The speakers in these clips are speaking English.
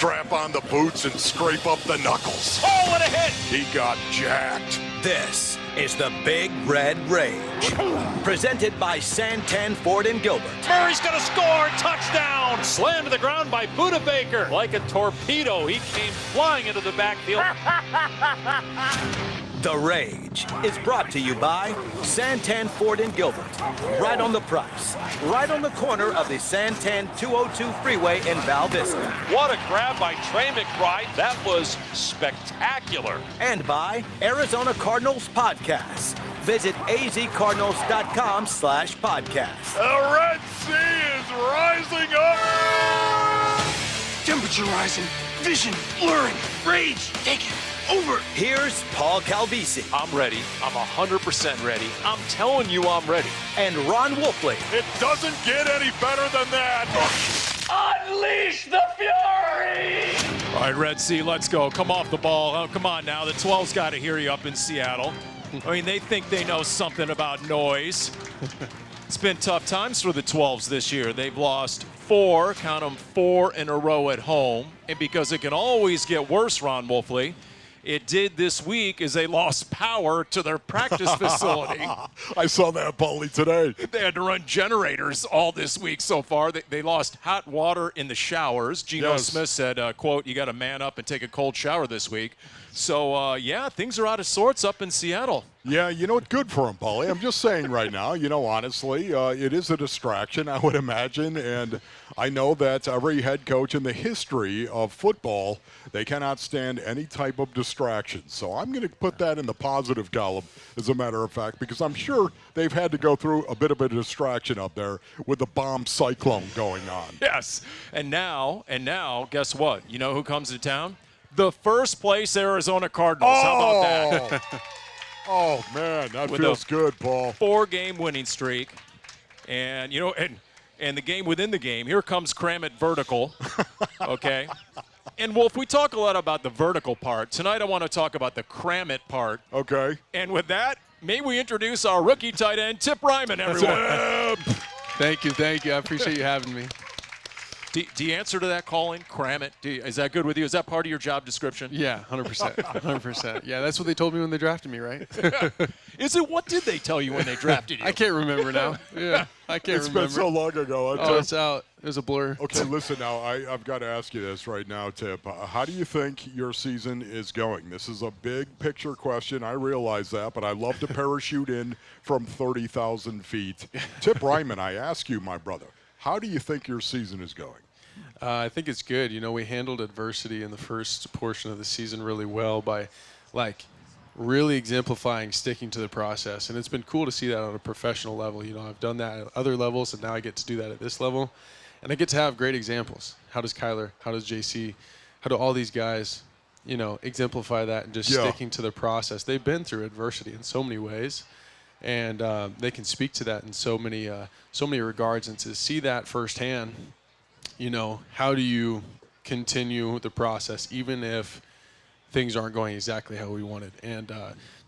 strap on the boots and scrape up the knuckles. Oh, what a hit! He got jacked. This is the Big Red Rage, presented by Santan Ford and Gilbert. Murray's gonna score! Touchdown! Slammed to the ground by Budda Baker. Like a torpedo, he came flying into the backfield. The Rage is brought to you by Santan Ford and Gilbert. Right on the price, right on the corner of the Santan 202 freeway in Val Vista. What a grab by Trey McBride. That was spectacular. And by Arizona Cardinals Podcasts. Visit azcardinals.com/podcast. The Red Sea is rising up. Temperature rising, vision blurring, rage taking over. Here's Paul Calvisi. I'm ready. I'm 100% ready. I'm telling you I'm ready. And Ron Wolfley. It doesn't get any better than that. Unleash the fury! All right, Red Sea, let's go. Come off the ball. Oh, come on now. The 12's got to hear you up in Seattle. I mean, they think they know something about noise. It's been tough times for the 12s this year. They've lost 4, count them, 4 in a row at home. And because it can always get worse, Ron Wolfley, it did this week as they lost power to their practice facility. I saw that, Paulie, today. They had to run generators all this week so far. They lost hot water in the showers. Geno Smith said, quote, you got to man up and take a cold shower this week. So, yeah, things are out of sorts up in Seattle. Yeah, you know, it's good for him, Paulie. I'm just saying right now, you know, honestly, it is a distraction, I would imagine. And I know that every head coach in the history of football, they cannot stand any type of distraction. So I'm going to put that in the positive column, as a matter of fact, because I'm sure they've had to go through a bit of a distraction up there with the bomb cyclone going on. Yes. And now, guess what? You know who comes to town? The first place Arizona Cardinals. How about that? Oh, man, that With feels good, Paul. 4-game winning streak. And, you know, and the game within the game, here comes Cram It Vertical, okay? And, Wolf, we talk a lot about the vertical part. Tonight I want to talk about the Cram It part. Okay. And with that, may we introduce our rookie tight end, Tip Reiman, everyone. Thank you. I appreciate you having me. Do you answer to that calling, Cram It? Is that good with you? Is that part of your job description? Yeah, 100%. 100%. Yeah, that's what they told me when they drafted me, right? Is it? What did they tell you when they drafted you? I can't remember now. Yeah, I can't remember. It's been so long ago. It's out. It was a blur. Okay, listen now. I've got to ask you this right now, Tip. How do you think your season is going? This is a big picture question. I realize that, but I love to parachute in from 30,000 feet. Tip Reiman, I ask you, my brother, how do you think your season is going? I think it's good. You know, we handled adversity in the first portion of the season really well by, like, really exemplifying sticking to the process. And it's been cool to see that on a professional level. You know, I've done that at other levels, and now I get to do that at this level. And I get to have great examples. How does Kyler, how does JC, how do all these guys, you know, exemplify that and just sticking to the process? They've been through adversity in so many ways, and they can speak to that in so many regards. And to see that firsthand, you know, how do you continue the process even if things aren't going exactly how we wanted? And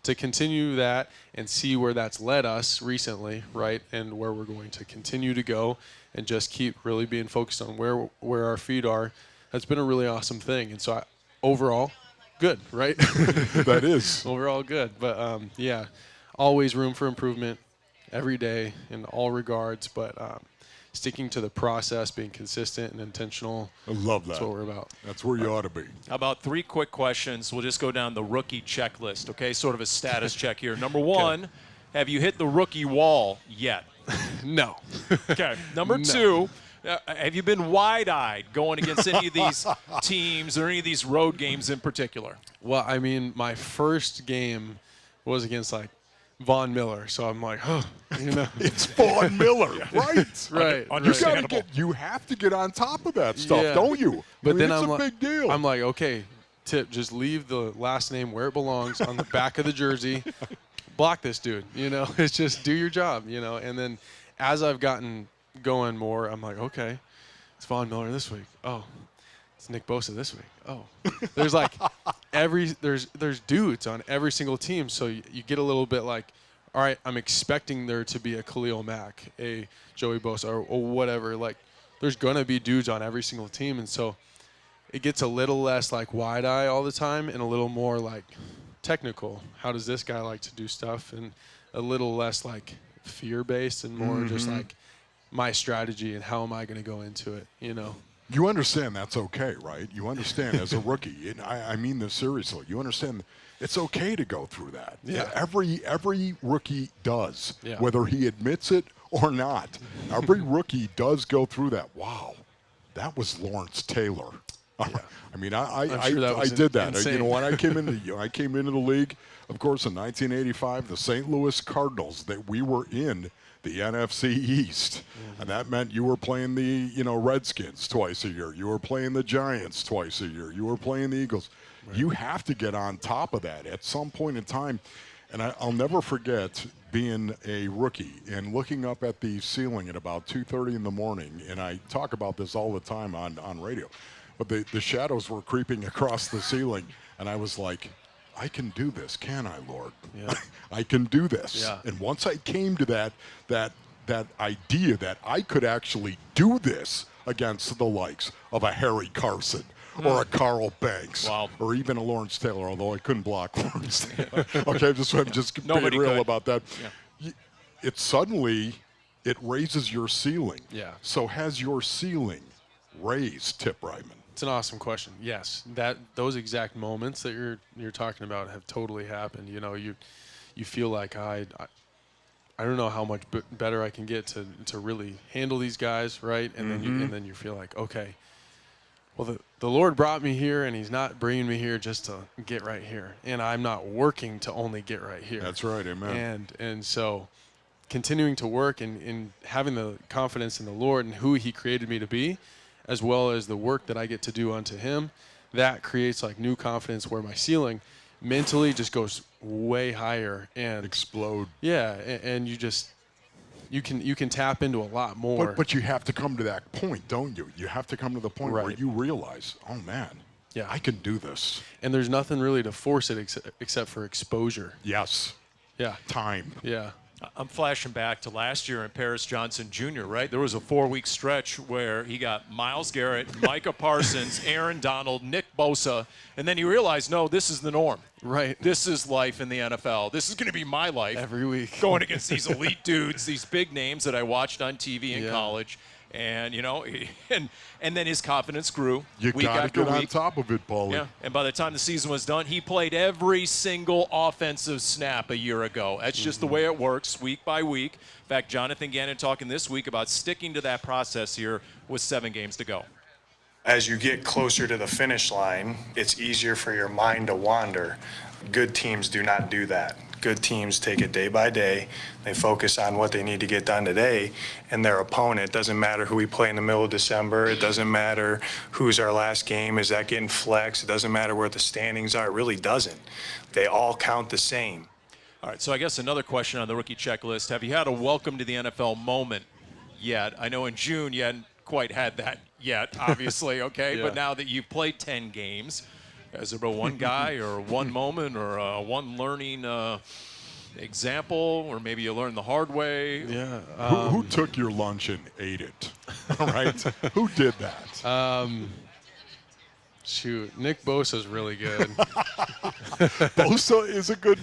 to continue that and see where that's led us recently, right, and where we're going to continue to go and just keep really being focused on where our feet are, that's been a really awesome thing. And so overall, good, right? That is. Overall good. But, yeah, always room for improvement every day in all regards. But sticking to the process, being consistent and intentional. I love that. That's what we're about. That's where you ought to be. How about 3 quick questions? We'll just go down the rookie checklist, okay? Sort of a status check here. Number 1, have you hit the rookie wall yet? No. Okay. Number 2, have you been wide-eyed going against any of these teams or any of these road games in particular? Well, I mean, my first game was against, like, Von Miller, so I'm like, oh, you know. It's Von Miller, right? Right. You have to get on top of that stuff, don't you? But then it's I'm a big deal. I'm like, okay, Tip, just leave the last name where it belongs on the back of the jersey. Block this dude, you know. It's just do your job, you know. And then as I've gotten going more, I'm like, okay, it's Von Miller this week. Oh, it's Nick Bosa this week. Oh, there's like there's dudes on every single team, so you get a little bit like, all right, I'm expecting there to be a Khalil Mack, a Joey Bosa, or whatever. Like, there's gonna be dudes on every single team, and so it gets a little less like wide eye all the time and a little more like technical. How does this guy like to do stuff? And a little less like fear-based and more just like my strategy and how am I going to go into it, you know? You understand that's okay, right? You understand as a rookie, and I mean this seriously, you understand it's okay to go through that. Yeah. Every rookie does, Yeah. whether he admits it or not. Every rookie does go through that. Wow, that was Lawrence Taylor. Yeah. I mean, I'm sure that I was did that. insane. You know, when I came into the league, of course, in 1985, the St. Louis Cardinals, that we were in the NFC East, and that meant you were playing the Redskins twice a year. You were playing the Giants twice a year. You were playing the Eagles. Right. You have to get on top of that at some point in time. And I'll never forget being a rookie and looking up at the ceiling at about 2:30 in the morning. And I talk about this all the time on radio. But the shadows were creeping across the ceiling, and I was like, I can do this, can I, Lord? Yeah. I can do this. Yeah. And once I came to that idea that I could actually do this against the likes of a Harry Carson or a Carl Banks or even a Lawrence Taylor, although I couldn't block Lawrence Taylor. Okay, I'm just being real about that. Yeah. It suddenly raises your ceiling. Yeah. So has your ceiling raised, Tip Reiman? It's an awesome question. Yes, those exact moments that you're talking about have totally happened. You know, you feel like I don't know how much better I can get to really handle these guys, right? And then you feel like, okay, well the Lord brought me here, and He's not bringing me here just to get right here, and I'm not working to only get right here. That's right, amen. And so continuing to work and having the confidence in the Lord and who He created me to be, as well as the work that I get to do unto Him, that creates like new confidence where my ceiling mentally just goes way higher and explode. Yeah, and you can tap into a lot more. But you have to come to that point, don't you? You have to come to the point where Right. you realize, oh man, Yeah. I can do this. And there's nothing really to force it except for exposure. Yes. Yeah. Time. Yeah. I'm flashing back to last year in Paris Johnson Jr., right? There was a 4-week stretch where he got Myles Garrett, Micah Parsons, Aaron Donald, Nick Bosa, and then he realized, no, this is the norm. Right. This is life in the NFL. This is going to be my life. Every week. Going against these elite dudes, these big names that I watched on TV in college. And, and then his confidence grew. You got to get on top of it, Paulie. Yeah, and by the time the season was done, he played every single offensive snap a year ago. That's just the way it works, week by week. In fact, Jonathan Gannon talking this week about sticking to that process here with 7 games to go. As you get closer to the finish line, it's easier for your mind to wander. Good teams do not do that. Good teams take it day by day. They focus on what they need to get done today, and their opponent, doesn't matter who we play in the middle of December. It doesn't matter who's our last game. Is that getting flexed? It doesn't matter where the standings are. It really doesn't. They all count the same. All right, so I guess another question on the rookie checklist. Have you had a welcome to the NFL moment yet? I know in June you hadn't quite had that yet, obviously, okay? Yeah. But now that you've played 10 games, has there been one guy or one moment or one learning example, or maybe you learned the hard way? Yeah. Who took your lunch and ate it? All right. Who did that? Shoot, Nick Bosa's really good. Bosa is a good.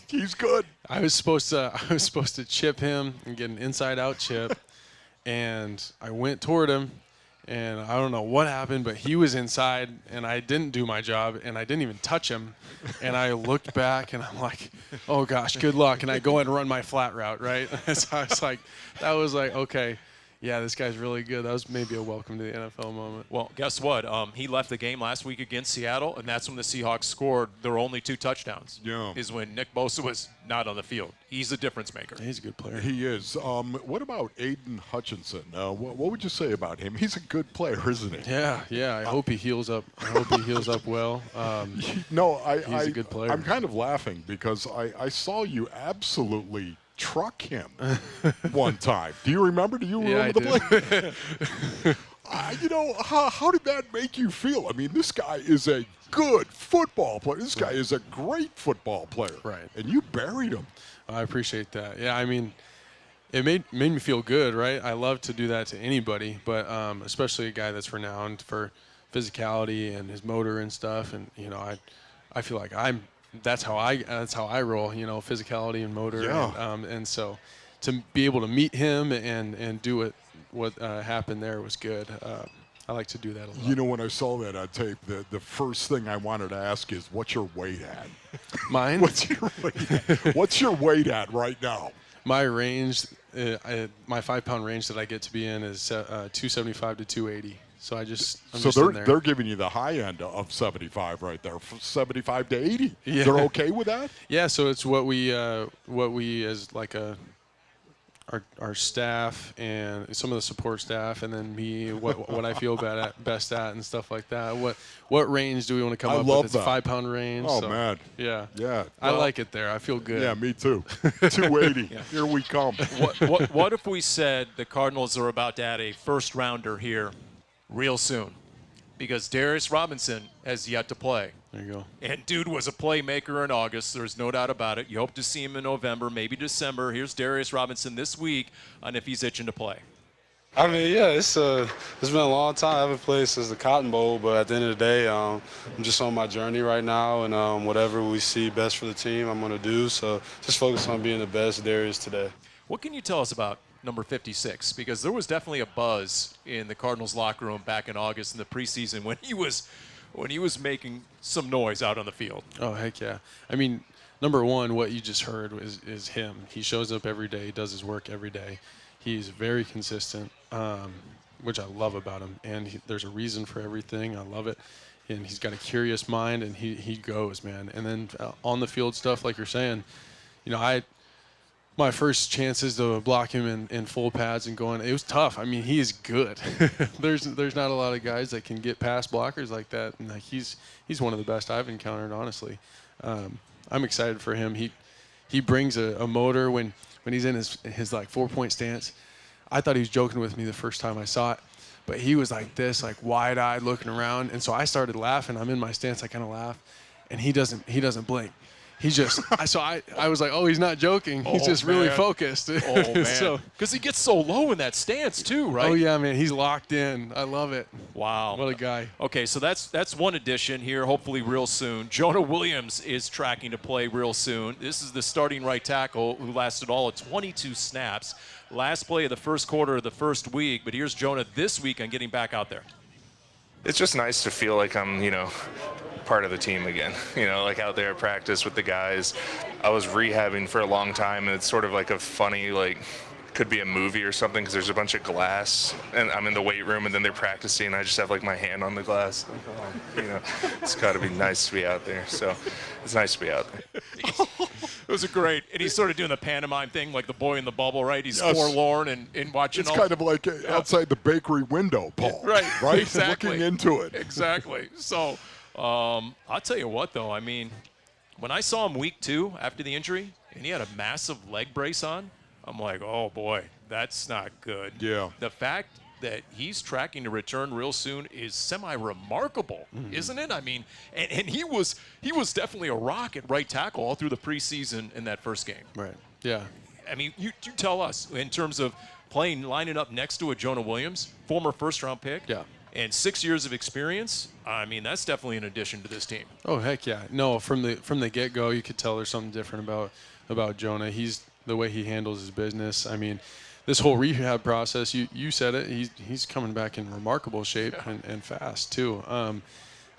He's good. I was supposed to chip him and get an inside-out chip, and I went toward him, and I don't know what happened, but he was inside, and I didn't do my job, and I didn't even touch him, and I looked back, and I'm like, oh gosh, good luck, and I go and run my flat route, right? So I was like, okay. Yeah, this guy's really good. That was maybe a welcome to the NFL moment. Well, guess what? He left the game last week against Seattle, and that's when the Seahawks scored their only 2 touchdowns. Yeah. Is when Nick Bosa was not on the field. He's a difference maker. He's a good player. He is. What about Aiden Hutchinson? What would you say about him? He's a good player, isn't he? Yeah. I hope he heals up. I hope he heals up well. No, he's a good player. I'm kind of laughing because I saw you absolutely truck him one time. Do you remember? Do you remember the play? How did that make you feel? I mean, this guy is a good football player. This guy is a great football player. Right. And you buried him. I appreciate that. Yeah, I mean, it made me feel good, right? I love to do that to anybody, but especially a guy that's renowned for physicality and his motor and stuff. And you know, I feel like that's how I roll. You know, physicality and motor. Yeah. And so to be able to meet him and do what happened there was good. I like to do that a lot. You know, when I saw that on tape, the first thing I wanted to ask is, what's your weight at? Mine? What's your weight at? What's your weight at right now? My range, my 5-pound range that I get to be in is 275 to 280. So I'm just in there. They're giving you the high end of 75 right there, from 75 to 80. Yeah. They're okay with that? Yeah. So it's what we as like our staff and some of the support staff, and then me, what I feel best at and stuff like that. What range do we want to come up with? It's a 5-pound range. Oh, so, man. Yeah. Yeah. I like it there. I feel good. Yeah, me too. 280. Yeah. Here we come. What if we said the Cardinals are about to add a first-rounder here real soon? Because Darius Robinson has yet to play. There you go. And dude was a playmaker in August. There's no doubt about it. You hope to see him in November, maybe December. Here's Darius Robinson this week on if he's itching to play. I mean, yeah, it's been a long time. I haven't played since the Cotton Bowl, but at the end of the day, I'm just on my journey right now, and whatever we see best for the team, I'm going to do. So just focus on being the best Darius today. What can you tell us about number 56? Because there was definitely a buzz in the Cardinals locker room back in August in the preseason when he was making some noise out on the field. Oh, heck yeah. I mean, number one, what you just heard is him. He shows up every day. He does his work every day. He's very consistent, which I love about him. And there's a reason for everything. I love it. And he's got a curious mind, and he goes, man. And then on the field stuff, like you're saying, you know, my first chances to block him in full pads and going, it was tough. I mean, he is good. There's not a lot of guys that can get past blockers like that, and like he's one of the best I've encountered, honestly. I'm excited for him. He brings a motor when he's in his like 4-point stance. I thought he was joking with me the first time I saw it, but he was like this, like wide-eyed, looking around, and so I started laughing. I'm in my stance, I kind of laugh, and he doesn't blink. He just, I was like, oh, he's not joking. He's just really focused. Oh, man. Because he gets so low in that stance, too, right? Oh, yeah, man. He's locked in. I love it. Wow. What a guy. Okay, so that's one addition here, hopefully real soon. Jonah Williams is tracking to play real soon. This is the starting right tackle who lasted all of 22 snaps. Last play of the first quarter of the first week, but here's Jonah this week on getting back out there. It's just nice to feel like I'm, part of the team again, like out there at practice with the guys. I was rehabbing for a long time, and it's sort of like a funny, could be a movie or something, because there's a bunch of glass, and I'm in the weight room, and then they're practicing, and I just have my hand on the glass. It's got to be nice to be out there. So it's nice to be out there. It was great. And he's sort of doing the pantomime thing, like the boy in the bubble, right? He's forlorn and watching. It's kind of like outside the bakery window, Paul. Right. Right. Exactly. Looking into it. Exactly. So I'll tell you what, though. I mean, when I saw him week 2 after the injury, and he had a massive leg brace on, I'm like, oh boy, that's not good. Yeah. The fact that he's tracking to return real soon is semi-remarkable, isn't it? I mean, and he was definitely a rock at right tackle all through the preseason in that first game. Right. Yeah. I mean, you tell us in terms of lining up next to a Jonah Williams, former first-round pick. Yeah. And 6 years of experience. I mean, that's definitely an addition to this team. Oh, heck yeah. No, from the get-go, you could tell there's something different about Jonah. He's the way he handles his business. I mean, this whole rehab process, you said it, he's coming back in remarkable shape and fast too.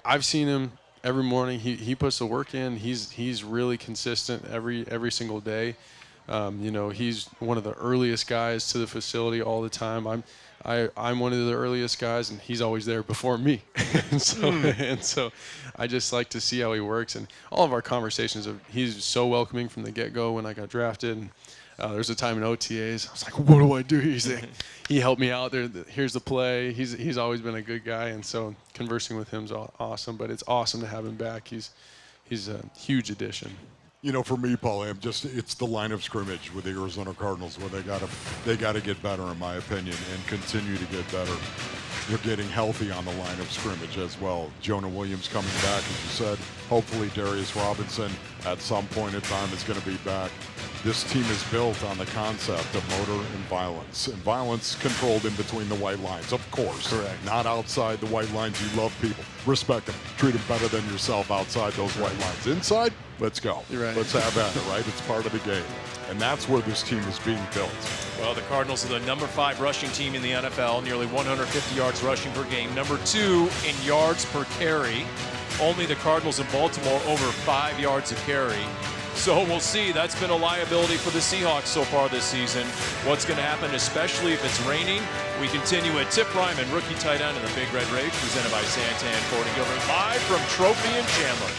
I've seen him every morning. He puts the work in. He's really consistent every single day. He's one of the earliest guys to the facility all the time. I'm one of the earliest guys, and he's always there before me. and so I just like to see how he works. And all of our conversations, he's so welcoming from the get-go when I got drafted. And there's a time in OTAs, I was like, what do I do? He helped me out there. Here's the play. He's always been a good guy, and so conversing with him's awesome. But it's awesome to have him back. He's a huge addition. For me, Paul, it's the line of scrimmage with the Arizona Cardinals where they gotta get better, in my opinion, and continue to get better. They're getting healthy on the line of scrimmage as well. Jonah Williams coming back, as you said. Hopefully Darius Robinson at some point in time is going to be back. This team is built on the concept of motor and violence controlled in between the white lines, of course. Correct. Not outside the white lines. You love people. Respect them. Treat them better than yourself outside those white lines. Inside, let's go. You're right. Let's have at it, right? It's part of the game. And that's where this team is being built. Well, the Cardinals are the number 5 rushing team in the NFL, nearly 150 yards rushing per game. Number 2 in yards per carry. Only the Cardinals in Baltimore over 5 yards a carry. So we'll see. That's been a liability for the Seahawks so far this season. What's going to happen, especially if it's raining? We continue at Tip Reiman, rookie tight end in the Big Red Rage, presented by Santan Ford & Gilbert, live from Trophy and Chandler.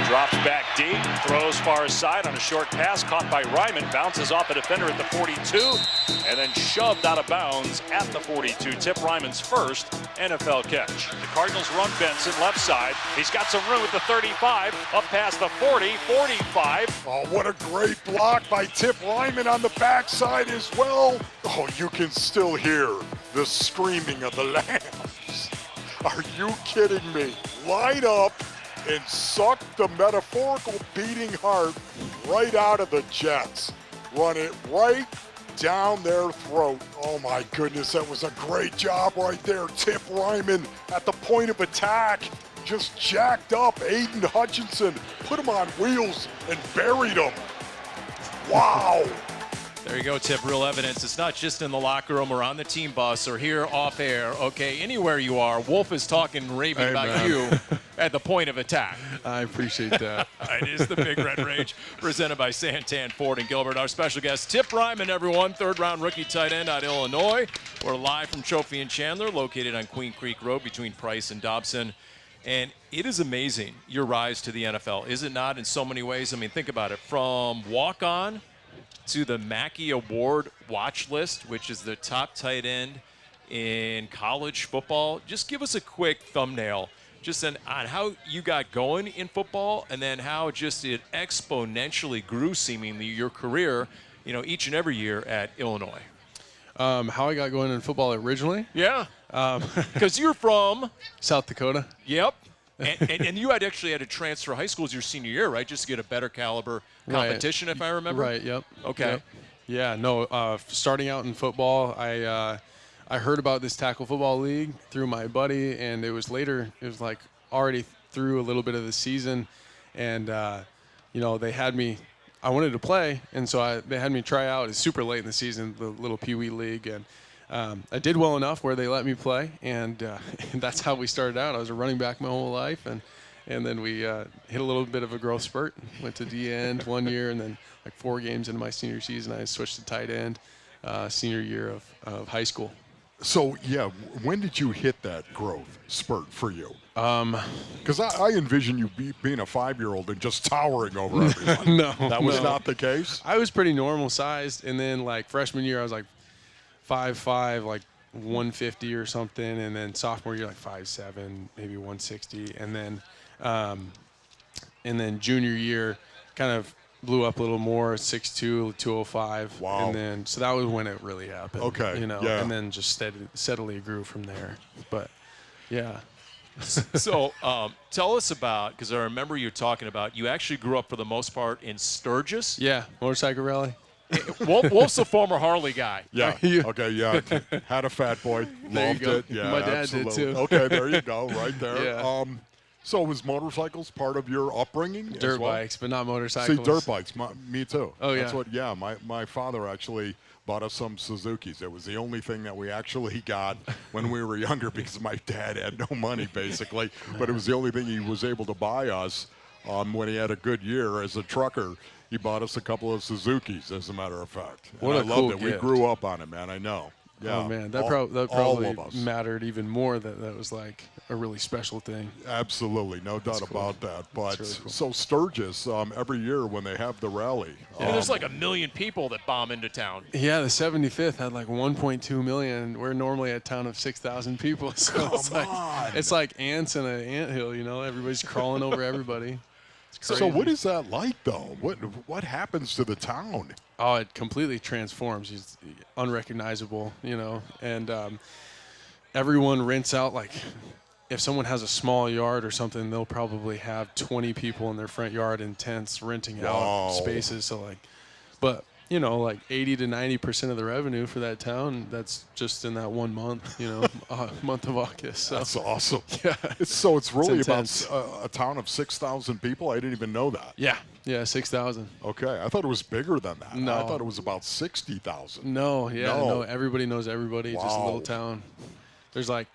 Drops back deep, throws far side on a short pass, caught by Reiman, bounces off a defender at the 42, and then shoved out of bounds at the 42. Tip Reiman's first NFL catch. The Cardinals run Benson left side. He's got some room at the 35, up past the 40, 45. Oh, what a great block by Tip Reiman on the backside as well. Oh, you can still hear the screaming of the lambs. Are you kidding me? Light up and suck the metaphorical beating heart right out of the Jets. Run it right down their throat. Oh my goodness, that was a great job right there. Tip Reiman at the point of attack, just jacked up Aiden Hutchinson, put him on wheels and buried him. Wow. There you go, Tip. Real evidence. It's not just in the locker room or on the team bus or here off air. Okay, anywhere you are, Wolf is talking, raving about you at the point of attack. I appreciate that. It is the Big Red Rage, presented by Santan Ford & Gilbert. Our special guest, Tip Reiman, everyone, third-round rookie tight end out of Illinois. We're live from Trophy and Chandler, located on Queen Creek Road between Price and Dobson. And it is amazing, your rise to the NFL, is it not, in so many ways? I mean, think about it. From walk-on to the Mackey Award watch list, which is the top tight end in college football. Just give us a quick thumbnail just on how you got going in football and then how just it exponentially grew seemingly your career, each and every year at Illinois. How I got going in football originally? Yeah. Because you're from South Dakota. Yep. And you had actually had to transfer high schools your senior year, right? Just to get a better caliber competition, if I remember. Right, yep. Okay. Yep. Yeah, no, starting out in football, I heard about this tackle football league through my buddy, and it was like already through a little bit of the season, and, they had me, I wanted to play, and so they had me try out. It's super late in the season, the little Pee Wee league, and I did well enough where they let me play, and that's how we started out. I was a running back my whole life, and then we hit a little bit of a growth spurt. Went to D-end one year, and then like 4 games into my senior season, I switched to tight end senior year of high school. So, yeah, when did you hit that growth spurt for you? Because I envision you being a 5-year-old and just towering over everyone. No. That was not the case? I was pretty normal sized, and then like freshman year I was like 5'5", like 150 or something, and then sophomore year like 5'7", maybe 160, and then junior year kind of blew up a little more, 6'2", 205. Wow. And then so that was when it really happened. Okay. And then just steadily grew from there. But yeah. So tell us about, because I remember you talking about, you actually grew up for the most part in Sturgis. Yeah, motorcycle rally. Wolf's a former Harley guy. Yeah. Okay, yeah. Had a fat boy. Loved it. Yeah, My dad absolutely. did too. Okay, there you go, right there. Yeah. So was motorcycles part of your upbringing? Dirt as well? bikes, but not motorcycles. See, dirt bikes, me too. Oh, That's yeah. what, my father actually bought us some Suzukis. It was the only thing that we actually got when we were younger because my dad had no money, basically. But it was the only thing he was able to buy us when he had a good year as a trucker. He bought us a couple of Suzukis, as a matter of fact. What and a I loved cool it. We gift. grew up on it, man. I know. Yeah. Oh, man. That all probably of us. mattered even more. That was like a really special thing. Absolutely. No doubt cool. about that. But really cool. so Sturgis, every year when they have the rally. There's like 1 million people that bomb into town. Yeah, the 75th had like 1.2 million. We're normally a town of 6,000 people. So it's like ants in an anthill, Everybody's crawling over everybody. So what is that like, though? What happens to the town? Oh, it completely transforms. It's unrecognizable, and everyone rents out like if someone has a small yard or something, they'll probably have 20 people in their front yard in tents renting out spaces. So like, but you know, like 80 to 90% of the revenue for that town, that's just in that 1 month, you know, month of August. So. That's awesome. Yeah. It's really about a town of 6,000 people. I didn't even know that. Yeah, 6,000. Okay, I thought it was bigger than that. No. I thought it was about 60,000. No, everybody knows everybody. Just a little town. There's like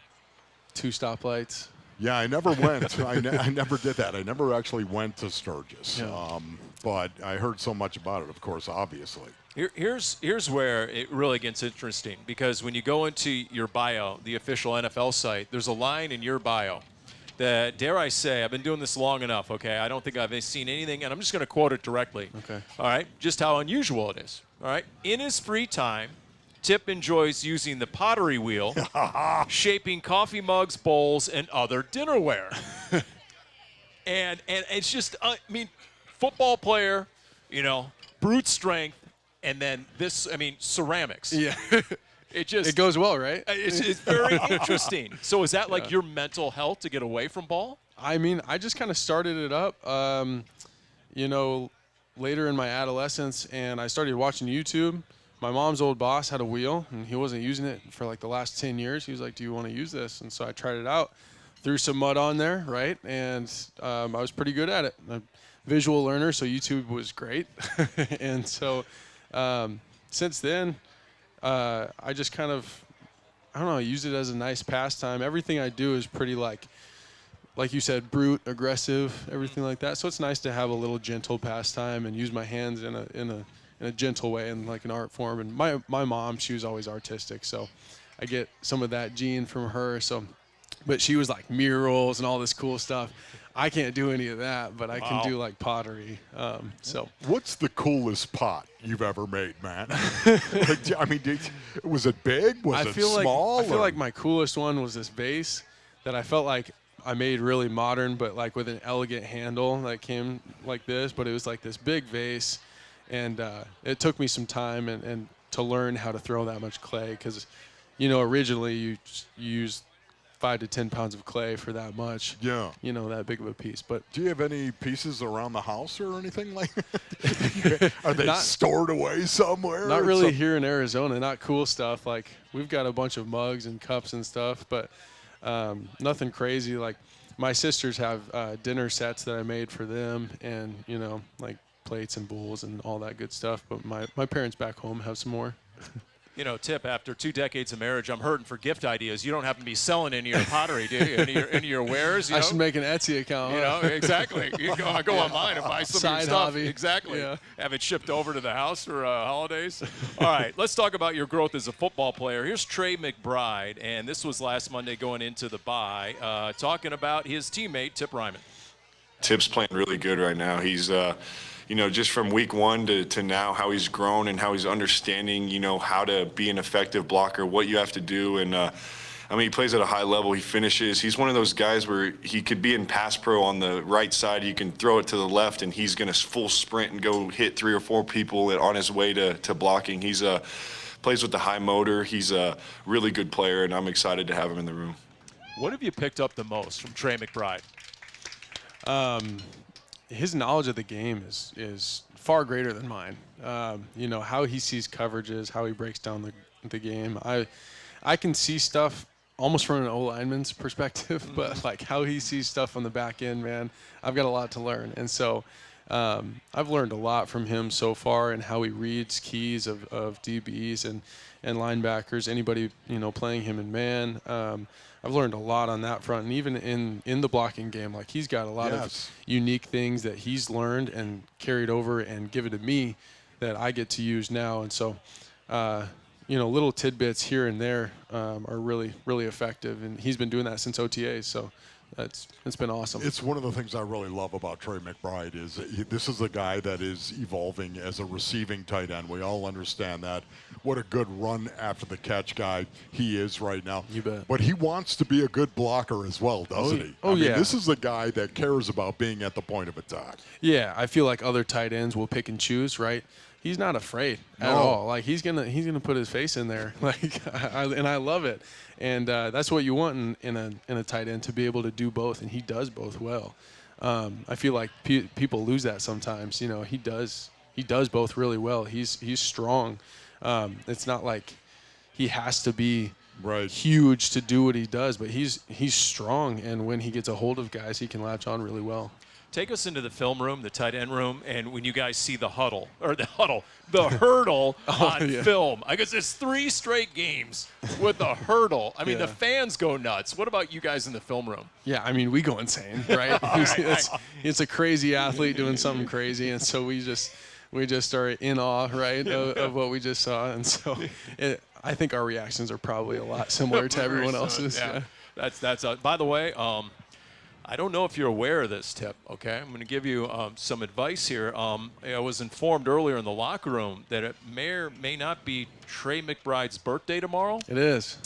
2 stoplights. Yeah, I never went. I never did that. I never actually went to Sturgis. Yeah. But I heard so much about it, of course, obviously. Here's where it really gets interesting, because when you go into your bio, the official NFL site, there's a line in your bio that, dare I say, I've been doing this long enough, okay? I don't think I've seen anything, and I'm just going to quote it directly. Okay. All right? Just how unusual it is. All right? In his free time, Tip enjoys using the pottery wheel, shaping coffee mugs, bowls, and other dinnerware. and it's just, I mean, football player, you know, brute strength, and then this, I mean, ceramics. Yeah. It goes well, right? It's very interesting. So is that like your mental health to get away from ball? I mean, I just kind of started it up, you know, later in my adolescence, and I started watching YouTube. My mom's old boss had a wheel, and he wasn't using it for like the last 10 years. He was like, do you want to use this? And so I tried it out, threw some mud on there, right? And I was pretty good at it. I'm a visual learner, so YouTube was great. And so since then, I just kind of, I don't know, use it as a nice pastime. Everything I do is pretty like you said, brute, aggressive, everything like that. So it's nice to have a little gentle pastime and use my hands in a gentle way and like an art form. And my mom, she was always artistic, so I get some of that gene from her. So, but she was like murals and all this cool stuff. I can't do any of that, but I can do like pottery. So, what's the coolest pot you've ever made, man? I mean, was it big? Was it small? I feel like my coolest one was this vase that I felt like I made really modern, but like with an elegant handle that came like this. But it was like this big vase, and it took me some time and to learn how to throw that much clay, because, you know, originally you used 5 to 10 pounds of clay for that much. Yeah. You know, that big of a piece. But do you have any pieces around the house or anything like that? Are they stored away somewhere? Not really here in Arizona. Not cool stuff. Like, we've got a bunch of mugs and cups and stuff, but nothing crazy. Like, my sisters have dinner sets that I made for them, and, you know, like plates and bowls and all that good stuff. But my parents back home have some more. You know, Tip, after 2 decades of marriage, I'm hurting for gift ideas. You don't happen to be selling any of your pottery, do you? Any of your wares? You I know? should make an Etsy account. You know, exactly. You go online and buy some Side of your stuff. hobby. Exactly. Yeah. Have it shipped over to the house for holidays. All right, let's talk about your growth as a football player. Here's Trey McBride, and this was last Monday going into the bye, talking about his teammate, Tip Reiman. Tip's playing really good right now. He's you know, just from week 1 to now, how he's grown and how he's understanding, you know, how to be an effective blocker, what you have to do. And, I mean, he plays at a high level. He finishes. He's one of those guys where he could be in pass pro on the right side. You can throw it to the left, and he's going to full sprint and go hit 3 or 4 people on his way to blocking. He's plays with the high motor. He's a really good player, and I'm excited to have him in the room. What have you picked up the most from Trey McBride? His knowledge of the game is far greater than mine. You know, how he sees coverages, how he breaks down the game. I can see stuff almost from an O-lineman's perspective, but like how he sees stuff on the back end, man, I've got a lot to learn. And so I've learned a lot from him so far, and how he reads keys of DBs and linebackers, anybody, you know, playing him in man. I've learned a lot on that front, and even in the blocking game, like, he's got a lot of unique things that he's learned and carried over and given to me that I get to use now. And so, you know, little tidbits here and there are really, really effective, and he's been doing that since OTAs. So it's been awesome. It's one of the things I really love about Trey McBride is this is a guy that is evolving as a receiving tight end. We all understand that. What a good run after the catch guy he is right now. You bet. But he wants to be a good blocker as well, doesn't he? Oh, I mean, yeah. This is a guy that cares about being at the point of attack. Yeah, I feel like other tight ends will pick and choose, right? he's not afraid at all. Like he's gonna put his face in there. Like, and I love it. And that's what you want in a tight end, to be able to do both, and he does both well. I feel like people lose that sometimes. You know, he does both really well. He's strong. It's not like he has to be huge to do what he does, but he's strong, and when he gets a hold of guys, he can latch on really well. Take us into the film room, the tight end room, and when you guys see the hurdle on film. I guess it's 3 straight games with the hurdle. I mean, the fans go nuts. What about you guys in the film room? Yeah, I mean, we go insane, right? It's a crazy athlete doing something crazy, and so we just are in awe, right, of what we just saw. And so I think our reactions are probably a lot similar to everyone else's. Yeah. That's by the way, I don't know if you're aware of this, Tip, okay? I'm going to give you some advice here. I was informed earlier in the locker room that it may or may not be Trey McBride's birthday tomorrow. It is.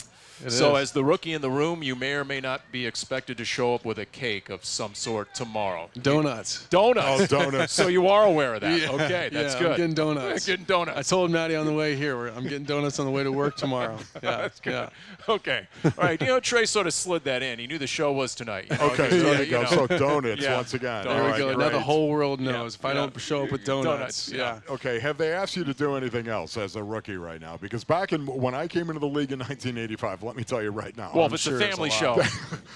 So as the rookie in the room, you may or may not be expected to show up with a cake of some sort tomorrow. Donuts. Oh, donuts. So you are aware of that. Okay, that's good. I'm getting donuts. Getting donuts. I told Maddie on the way here, I'm getting donuts on the way to work tomorrow. Yeah, that's good. Yeah. Okay. All right. You know, Trey sort of slid that in. He knew the show was tonight. You know, okay, there you go. So donuts once again. There we go. Now the whole world knows. If I don't show up with donuts. Okay. Have they asked you to do anything else as a rookie right now? Because back when I came into the league in 1985, let me tell you right now. Well, if it's a family show.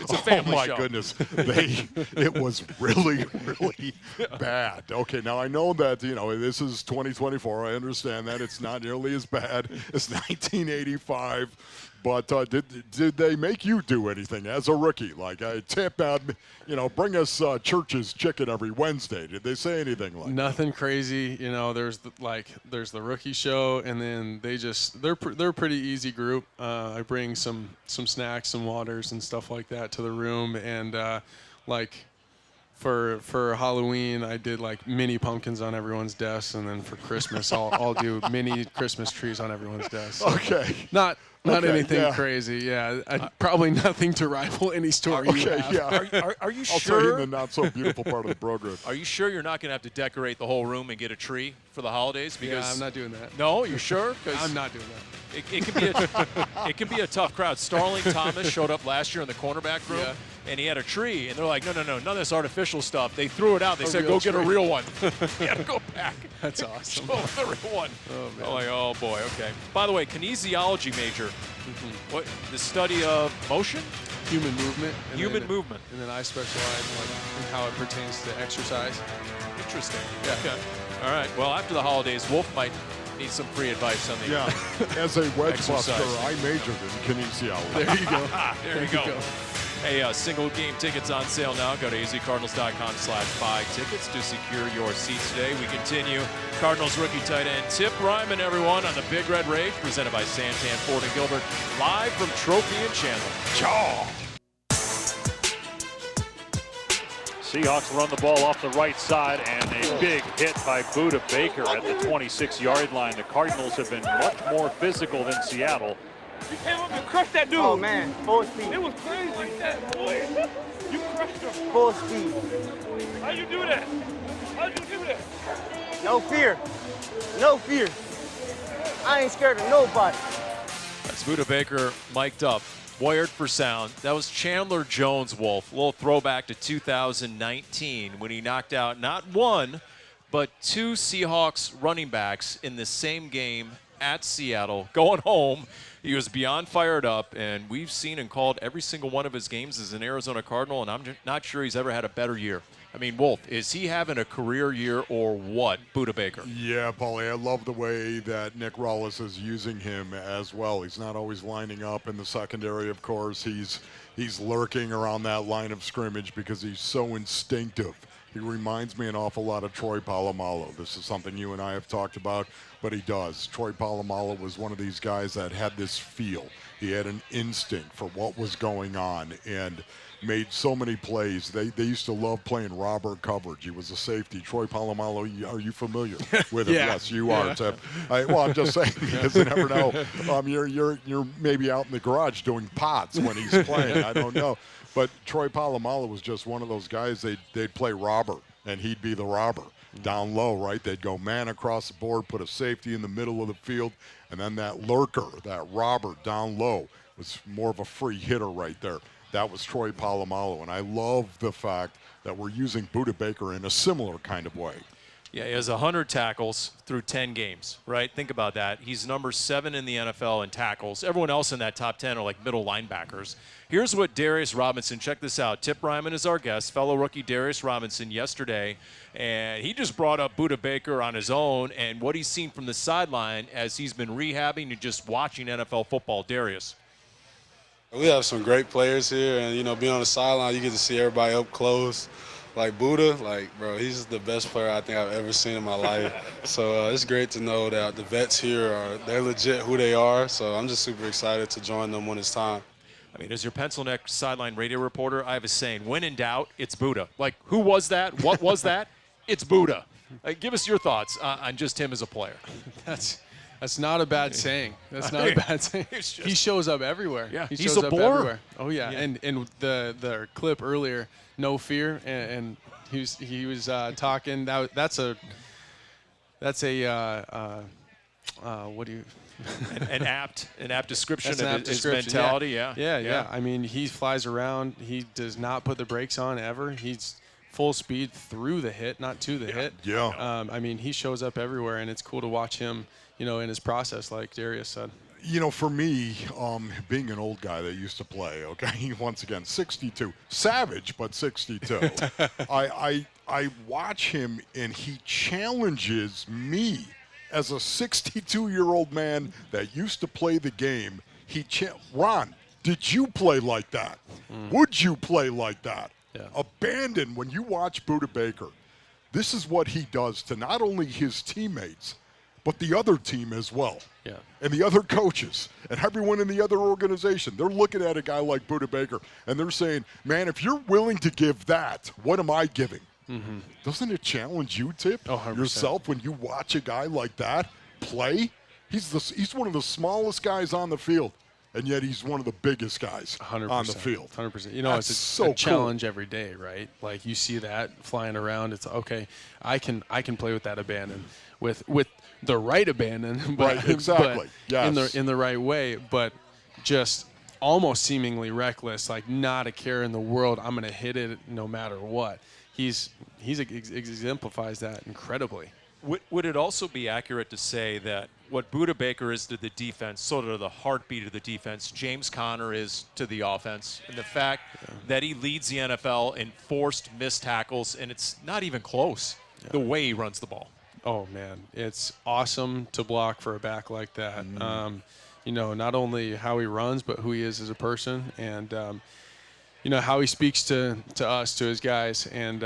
It's a family show. Oh, my goodness. It was really, really bad. Okay, now I know that, you know, this is 2024. I understand that. It's not nearly as bad as 1985. But did they make you do anything as a rookie? Like, Tip, you know, bring us Church's chicken every Wednesday. Did they say anything like Nothing crazy. You know, there's the rookie show, and then they're a pretty easy group. I bring some snacks, some waters, and stuff like that to the room, and for Halloween, I did like mini pumpkins on everyone's desk, and then for Christmas, I'll do mini Christmas trees on everyone's desk. So okay. Not anything crazy, probably nothing to rival any store you have. Yeah. Are you I'll sure? tell you the not so beautiful part of the program. Are you sure you're not going to have to decorate the whole room and get a tree for the holidays? Because I'm not doing that. No, you sure? I'm not doing that. It can be a tough crowd. Starling Thomas showed up last year in the cornerback room, and he had a tree, and they're like, no, none of this artificial stuff. They threw it out. They said, go get a real one. You got to go back. That's awesome. Show the real one. Oh, man. I'm like, oh, boy, okay. By the way, kinesiology major, what, the study of motion? Human movement. Human movement. And then I specialize in how it pertains to exercise. Interesting. Yeah. Okay. All right. Well, after the holidays, Wolf might need some free advice on the as a wedge exercise. buster, I majored in kinesiology. There you go. There you go. Hey, single game tickets on sale now. Go to azcardinals.com/buy tickets to secure your seats today. We continue. Cardinals rookie tight end Tip Reiman, everyone, on the Big Red Rage, presented by Santan, Ford & Gilbert, live from Trophy and Chandler. Chaw! Seahawks run the ball off the right side, and a big hit by Budda Baker at the 26-yard line. The Cardinals have been much more physical than Seattle. You came up and crushed that dude. Oh, man. Full speed. It was crazy like that, boy. You crushed him. Full speed. How you do that? How'd you do that? No fear. No fear. I ain't scared of nobody. That's Budda Baker mic'd up. Wired for sound. That was Chandler Jones, Wolf. A little throwback to 2019 when he knocked out not one, but 2 Seahawks running backs in the same game at Seattle. Going home, he was beyond fired up, and we've seen and called every single one of his games as an Arizona Cardinal, and I'm not sure he's ever had a better year. I mean, Wolf, is he having a career year or what, Budda Baker? Yeah, Paulie, I love the way that Nick Rollis is using him as well. He's not always lining up in the secondary, of course. He's lurking around that line of scrimmage because he's so instinctive. He reminds me an awful lot of Troy Polamalu. This is something you and I have talked about, but he does. Troy Polamalu was one of these guys that had this feel. He had an instinct for what was going on and made so many plays. They used to love playing robber coverage. He was a safety. Troy Polamalu, are you familiar with him? Yes, you are, Tip. Well, I'm just saying because you never know. You're maybe out in the garage doing pots when he's playing. I don't know. But Troy Polamalu was just one of those guys, they'd play robber, and he'd be the robber. down low, right? They'd go man across the board, put a safety in the middle of the field, and then that lurker, that robber down low was more of a free hitter right there. That was Troy Polamalu, and I love the fact that we're using Budda Baker in a similar kind of way. Yeah, he has 100 tackles through 10 games, right? Think about that. He's number 7 in the NFL in tackles. Everyone else in that top 10 are like middle linebackers. Here's what Darius Robinson, check this out. Tip Reiman is our guest, fellow rookie Darius Robinson yesterday, and he just brought up Budda Baker on his own and what he's seen from the sideline as he's been rehabbing and just watching NFL football. Darius. We have some great players here, and, being on the sideline, you get to see everybody up close. Like Budda, bro, he's the best player I think I've ever seen in my life. So it's great to know that the vets here they're legit who they are. So I'm just super excited to join them when it's time. I mean, as your pencil neck sideline radio reporter, I have a saying, when in doubt, it's Budda. Like, who was that? What was that? It's Budda. Give us your thoughts on just him as a player. That's not a bad saying. That's not a bad saying. He shows up everywhere. Yeah, he he's shows a up bore. everywhere. Oh yeah, and the clip earlier, no fear, and he was talking. That's a what do you? an apt description That's of his mentality. Yeah. I mean, he flies around. He does not put the brakes on ever. He's full speed through the hit, not to the hit. Yeah. I mean, he shows up everywhere, and it's cool to watch him, in his process, like Darius said. For me, being an old guy that used to play, okay, once again, 62, savage, but 62. I watch him, and he challenges me as a 62-year-old man that used to play the game. Ron, did you play like that? Would you play like that? Yeah. Abandon when you watch Budda Baker. This is what he does to not only his teammates, but the other team as well. Yeah. And the other coaches and everyone in the other organization. They're looking at a guy like Budda Baker, and they're saying, man, if you're willing to give that, what am I giving? Mm-hmm. Doesn't it challenge you, Tip, 100%. yourself when you watch a guy like that play? He's one of the smallest guys on the field, and yet he's one of the biggest guys 100%, on the field. 100%. That's It's so a challenge every day, right? Like you see that flying around. It's okay. I can play with that abandon, with the right abandon, but, Right, exactly. Yes. in the right way, but just almost seemingly reckless, like not a care in the world. I'm gonna hit it no matter what. He exemplifies that incredibly. Would it also be accurate to say that what Budda Baker is to the defense, sort of the heartbeat of the defense, James Conner is to the offense, and the fact that he leads the NFL in forced missed tackles, and it's not even close the way he runs the ball? Oh man, it's awesome to block for a back like that. Not only how he runs, but who he is as a person, and how he speaks to us, to his guys, and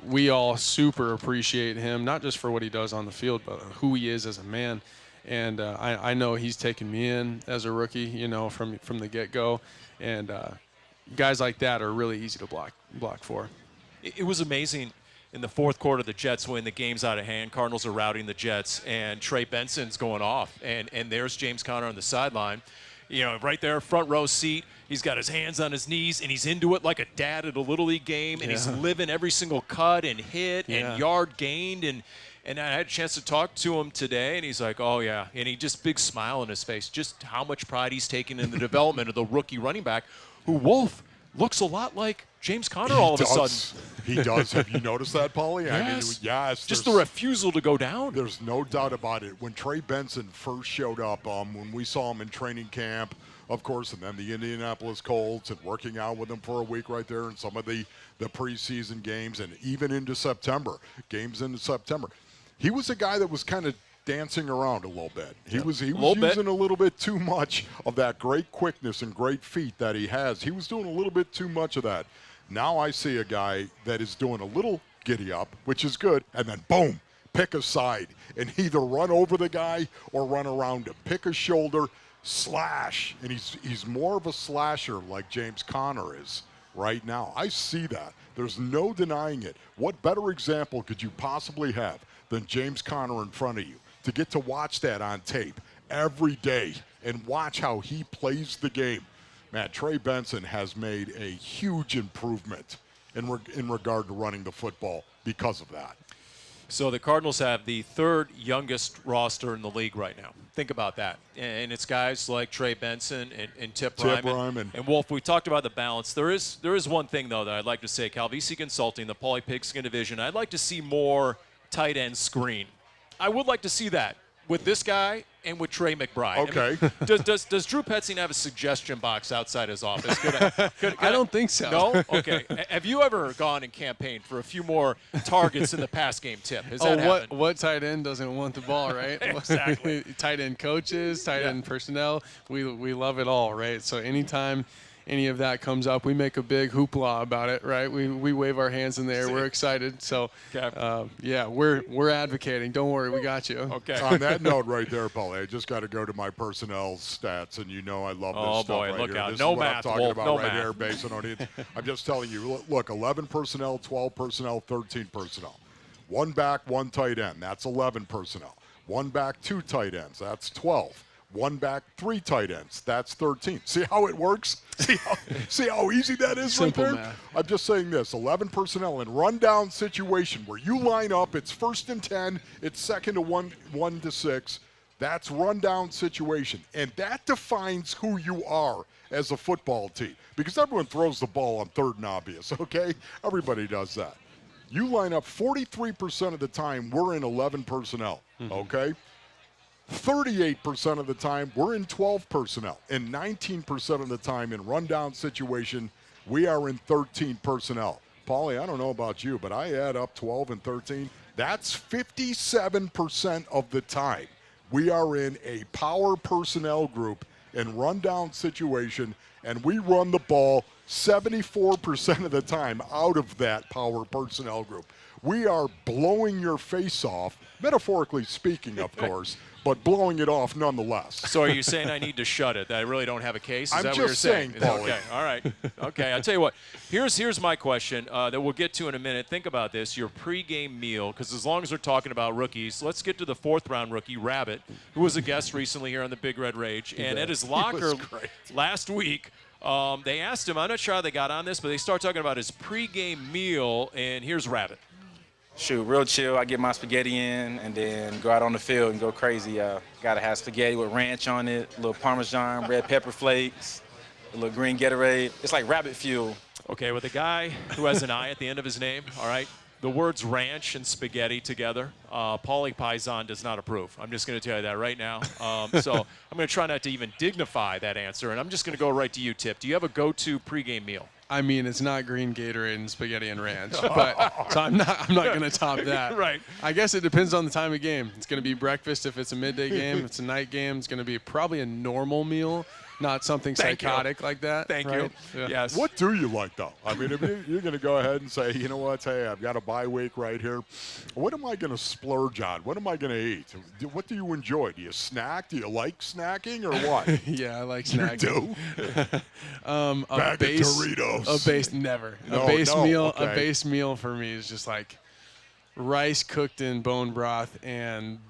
we all super appreciate him, not just for what he does on the field, but who he is as a man. And I know he's taken me in as a rookie, from the get-go, and guys like that are really easy to block for. It was amazing. In the fourth quarter, the Jets win. The game's out of hand. Cardinals are routing the Jets, and Trey Benson's going off. And there's James Conner on the sideline. Right there, front row seat. He's got his hands on his knees, and he's into it like a dad at a Little League game, and he's living every single cut and hit and yard gained. And I had a chance to talk to him today, and he's like, oh, yeah. And he just big smile on his face, just how much pride he's taken in the development of the rookie running back, who, Wolf, looks a lot like James Conner all of a sudden. He does. Have you noticed that, Paulie? Yes. I mean, yes. Just the refusal to go down. There's no doubt about it. When Trey Benson first showed up, when we saw him in training camp, of course, and then the Indianapolis Colts, and working out with him for a week right there in some of the preseason games, and even into September, games into September, he was a guy that was kind of dancing around a little bit. He was using a little bit too much of that great quickness and great feet that he has. He was doing a little bit too much of that. Now I see a guy that is doing a little giddy up, which is good, and then boom, pick a side and either run over the guy or run around him. Pick a shoulder, slash, and he's more of a slasher like James Conner is right now. I see that. There's no denying it. What better example could you possibly have than James Conner in front of you to get to watch that on tape every day and watch how he plays the game? Man, Trey Benson has made a huge improvement in regard to running the football because of that. So the Cardinals have the third youngest roster in the league right now. Think about that. And it's guys like Trey Benson and Tip Reiman. And Wolf, we talked about the balance. There is one thing, though, that I'd like to say. Calvisi Consulting, the Paulie Pigskin division, I'd like to see more tight end screen. I would like to see that with this guy and with Trey McBride. Okay. I mean, does Drew Petzing have a suggestion box outside his office? I don't think so. No? Okay. Have you ever gone and campaigned for a few more targets in the pass game, Tip? Has that happened? What tight end doesn't want the ball, right? Exactly. Tight end coaches, tight end personnel, we love it all, right? So anytime any of that comes up, we make a big hoopla about it, right? We wave our hands in the air. We're excited. So, yeah, we're advocating. Don't worry, we got you. Okay. On that note right there, Paulie, I just got to go to my personnel stats, and you know I love this stuff right look here. out. This No is what math, I'm talking Wolf, about no right math. here, based on it. I'm just telling you, look, 11 personnel, 12 personnel, 13 personnel. One back, one tight end. That's 11 personnel. One back, two tight ends. That's 12. One back, three tight ends. That's 13. See how it works? See how easy that is. Simple right there? math. I'm just saying this. 11 personnel in rundown situation where you line up, it's 1st and 10, it's 2nd to 1 to 6. That's rundown situation. And that defines who you are as a football team. Because everyone throws the ball on 3rd and obvious, okay? Everybody does that. You line up 43% of the time, we're in 11 personnel, okay? 38% of the time, we're in 12 personnel. And 19% of the time in rundown situation, we are in 13 personnel. Paulie, I don't know about you, but I add up 12 and 13. That's 57% of the time. We are in a power personnel group in rundown situation, and we run the ball 74% of the time out of that power personnel group. We are blowing your face off, metaphorically speaking, of course, but blowing it off nonetheless. So are you saying I need to shut it, that I really don't have a case? Is I'm that just what you're saying? Paulie. Okay, all right. Okay, I'll tell you what. Here's my question that we'll get to in a minute. Think about this, your pregame meal, because as long as we're talking about rookies, let's get to the 4th-round rookie, Rabbit, who was a guest recently here on the Big Red Rage. And at his locker last week, they asked him, I'm not sure how they got on this, but they start talking about his pregame meal, and here's Rabbit. Shoot, real chill. I get my spaghetti in and then go out on the field and go crazy. Gotta have spaghetti with ranch on it, a little Parmesan, red pepper flakes, a little green Gatorade. It's like rabbit fuel. Okay, with a guy who has an I at the end of his name, all right, the words ranch and spaghetti together, Paulie Paisan does not approve. I'm just going to tell you that right now. So I'm going to try not to even dignify that answer, and I'm just going to go right to you, Tip. Do you have a go-to pregame meal? I mean, it's not green Gatorade and spaghetti and ranch, but so I'm not going to top that. Right. I guess it depends on the time of game. It's going to be breakfast if it's a midday game. If it's a night game, it's going to be probably a normal meal, not something psychotic like that. Thank right? you. Yeah. Yes. What do you like, though? I mean, if you're going to go ahead and say, you know what, hey, I've got a bye week right here. What am I going to splurge on? What am I going to eat? What do you enjoy? Do you snack? Do you like snacking or what? Yeah, I like snacking. You do? Bag of Doritos. A base, never. No, a base no, meal. okay. A base meal for me is just like rice cooked in bone broth and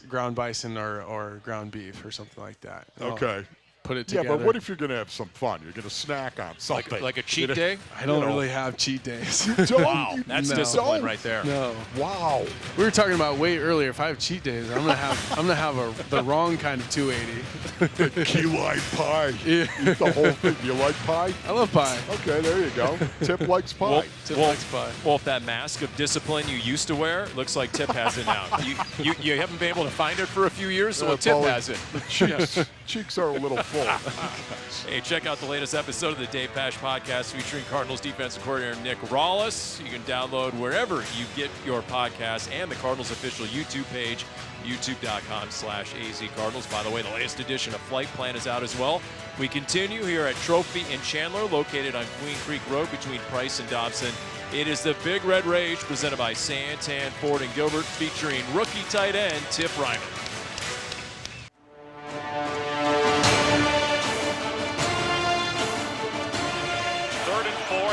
ground bison or ground beef or something like that. Okay. Put it together. Yeah, but what if you're going to have some fun? You're going to snack on something. Like a cheat day? I don't really have cheat days. Wow, that's discipline right there. No. Wow. We were talking about way earlier. If I have cheat days, I'm gonna have the wrong kind of 280. Key lime pie. Yeah. Eat the whole thing. You like pie? I love pie. Okay, there you go. Tip likes pie. Tip likes pie. Well, if that mask of discipline you used to wear, looks like Tip has it now. You haven't been able to find it for a few years, so Tip Paulie, has it. The cheeks are a little full. Hey, check out the latest episode of the Dave Pash podcast featuring Cardinals defensive coordinator Nick Rawlis. You can download wherever you get your podcasts and the Cardinals official YouTube page, youtube.com/AZCardinals. By the way, the latest edition of Flight Plan is out as well. We continue here at Trophy in Chandler, located on Queen Creek Road between Price and Dobson. It is the Big Red Rage presented by Santan, Ford, and Gilbert, featuring rookie tight end Tip Reiman.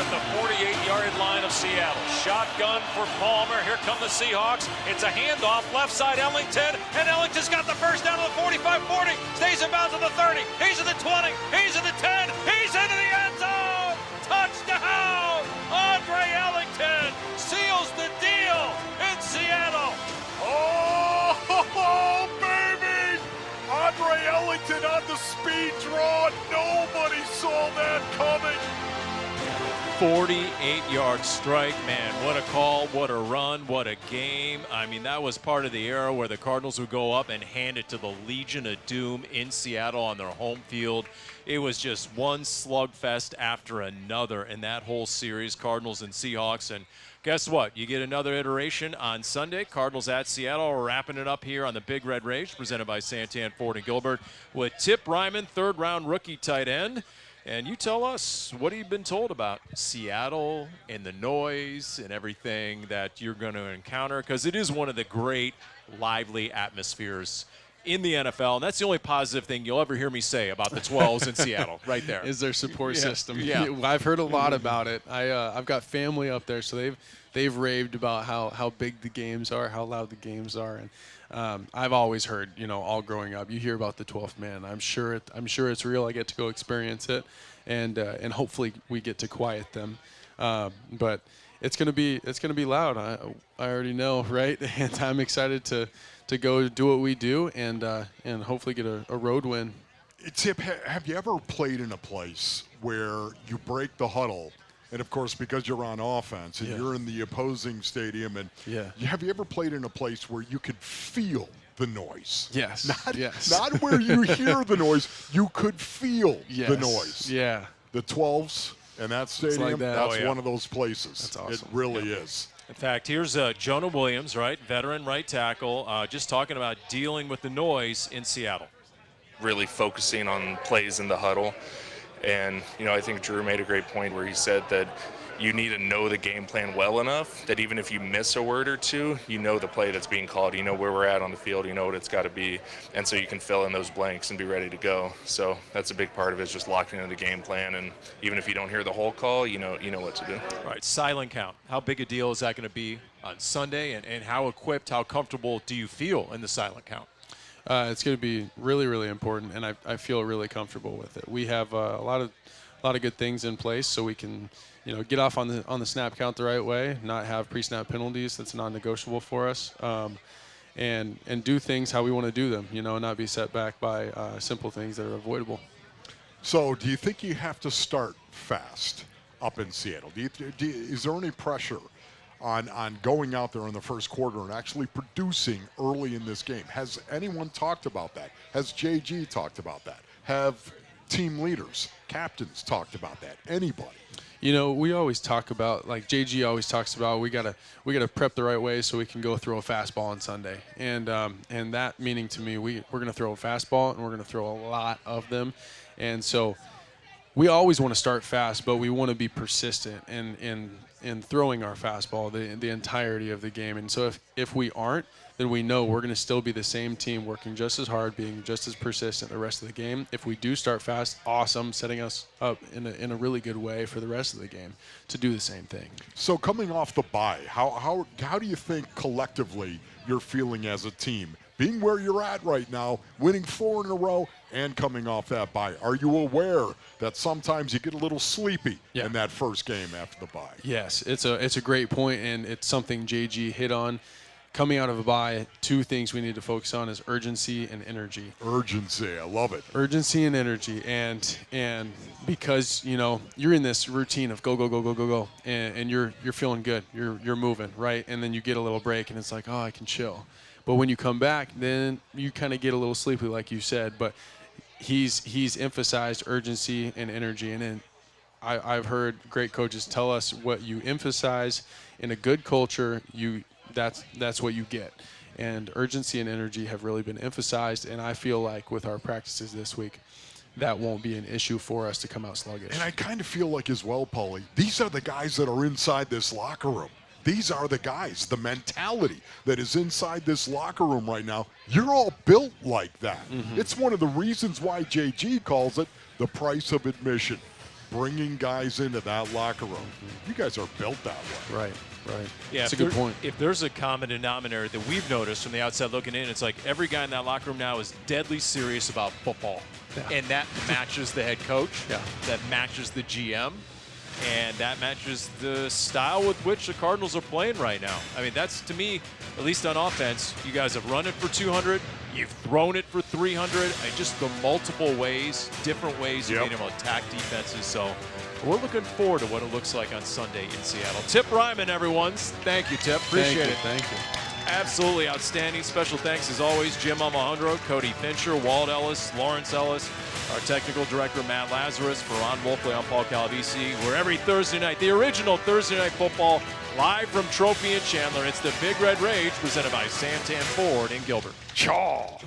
At the 48-yard line of Seattle. Shotgun for Palmer. Here come the Seahawks. It's a handoff left side Ellington, and Ellington's got the first down to the 45-40. Stays in bounds to the 30. He's in the 20. He's in the 10. He's into the end zone. Touchdown! Andre Ellington seals the deal in Seattle. Ellington on the speed draw. Nobody saw that coming. 48-yard strike, man, what a call, what a run, what a game. I mean, that was part of the era where the Cardinals would go up and hand it to the Legion of Doom in Seattle on their home field. It was just one slugfest after another in that whole series, Cardinals and Seahawks. And guess what? You get another iteration on Sunday. Cardinals at Seattle, wrapping it up here on the Big Red Rage, presented by Santan, Ford, and Gilbert, with Tip Reiman, third-round rookie tight end. And you tell us, what have you been told about Seattle and the noise and everything that you're going to encounter? Because it is one of the great, lively atmospheres in the NFL. And that's the only positive thing you'll ever hear me say about the 12s in Seattle, right there. Is their support system. Yeah. I've heard a lot about it. I've got family up there, so they've raved about how big the games are, how loud the games are. And I've always heard, all growing up, you hear about the 12th man. I'm sure it's real. I get to go experience it, and hopefully we get to quiet them. But it's gonna be loud. I already know, right? And I'm excited to go do what we do and hopefully get a road win. Tip, have you ever played in a place where you break the huddle? And, of course, because you're on offense and you're in the opposing stadium, and have you ever played in a place where you could feel the noise? Yes. Not where you hear the noise. You could feel the noise. Yeah. The 12s and that stadium, like that. that's one of those places. That's awesome. It really is. In fact, here's Jonah Williams, right, veteran right tackle, just talking about dealing with the noise in Seattle. Really focusing on plays in the huddle. And, I think Drew made a great point where he said that you need to know the game plan well enough that even if you miss a word or two, you know the play that's being called, you know where we're at on the field, you know what it's got to be, and so you can fill in those blanks and be ready to go. So that's a big part of it, is just locking into the game plan, and even if you don't hear the whole call, you know what to do. All right, silent count. How big a deal is that going to be on Sunday, and how equipped, how comfortable do you feel in the silent count? It's going to be really, really important, and I feel really comfortable with it. We have a lot of good things in place, so we can, get off on the snap count the right way, not have pre-snap penalties. That's non-negotiable for us, and do things how we want to do them. Not be set back by simple things that are avoidable. So, do you think you have to start fast up in Seattle? Is there any pressure on going out there in the first quarter and actually producing early in this game? Has anyone talked about that? Has JG talked about that? Have team leaders, captains talked about that? Anybody? We always talk about, like JG always talks about, we gotta prep the right way so we can go throw a fastball on Sunday, and that meaning to me, we're gonna throw a fastball and we're gonna throw a lot of them, and so we always want to start fast, but we want to be persistent in throwing our fastball the entirety of the game. And so if we aren't, then we know we're going to still be the same team, working just as hard, being just as persistent the rest of the game. If we do start fast, awesome, setting us up in a really good way for the rest of the game to do the same thing. So coming off the bye, how do you think collectively you're feeling as a team? Being where you're at right now, winning 4 in a row and coming off that bye. Are you aware that sometimes you get a little sleepy in that first game after the bye? Yes, it's a great point, and it's something JG hit on. Coming out of a bye, 2 things we need to focus on is urgency and energy. Urgency, I love it. Urgency and energy, and because you're in this routine of go, and you're feeling good, you're moving right, and then you get a little break, and it's like, oh, I can chill. But when you come back, then you kind of get a little sleepy, like you said. But he's emphasized urgency and energy, and then I've heard great coaches tell us what you emphasize in a good culture, that's what you get. And urgency and energy have really been emphasized, and I feel like with our practices this week, that won't be an issue for us to come out sluggish. And I kind of feel like as well, Paulie, these are the guys that are inside this locker room. These are the guys, the mentality that is inside this locker room right now. You're all built like that. Mm-hmm. It's one of the reasons why JG calls it the price of admission, bringing guys into that locker room. You guys are built that way. Right. Yeah, that's a good point. If there's a common denominator that we've noticed from the outside looking in, it's like every guy in that locker room now is deadly serious about football. Yeah. And that matches the head coach. Yeah. That matches the GM. And that matches the style with which the Cardinals are playing right now. I mean, that's, to me, at least on offense, you guys have run it for 200. You've thrown it for 300. And just the multiple ways, different ways you've been able to attack defenses. So we're looking forward to what it looks like on Sunday in Seattle. Tip Reiman, everyone. Thank you, Tip. Appreciate it. Thank you. Absolutely outstanding. Special thanks, as always, Jim Alejandro, Cody Fincher, Walt Ellis, Lawrence Ellis, our technical director, Matt Lazarus, for Ron Wolfley, I'm Paul Calvisi. We're every Thursday night, the original Thursday Night Football, live from Trophy in Chandler. It's the Big Red Rage, presented by Santan Ford in Gilbert. Chaw.